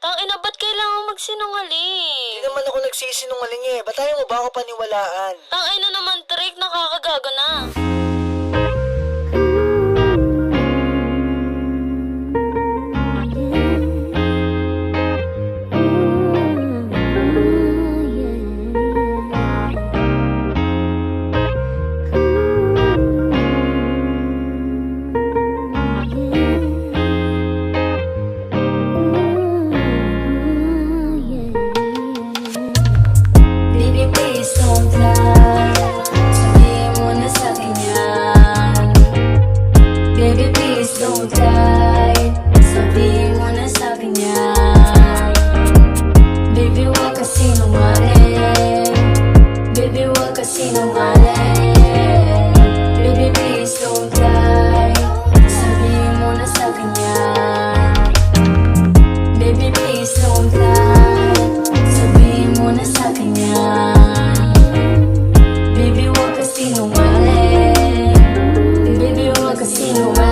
Tangina, ba't kailangan Hindi magsinungaling? naman ako nagsisinungaling eh. Ba't ayaw mo ba ako paniwalaan? Tangina naman, Trick, nakakagago na. Baby, please don't lie. Sabihin mo na sa'kin yan. Baby, please don't lie. Sabihin mo na sa'kin yan. Baby, huwag ka sinungaling. Baby, huwag ka sinungaling. Baby, please don't lie. Sabihin mo na sa'kin yan. Baby, please don't lie. Sabihin mo na sa'kin yan. Baby, huwag ka sinungaling. Baby, huwag ka sinungaling.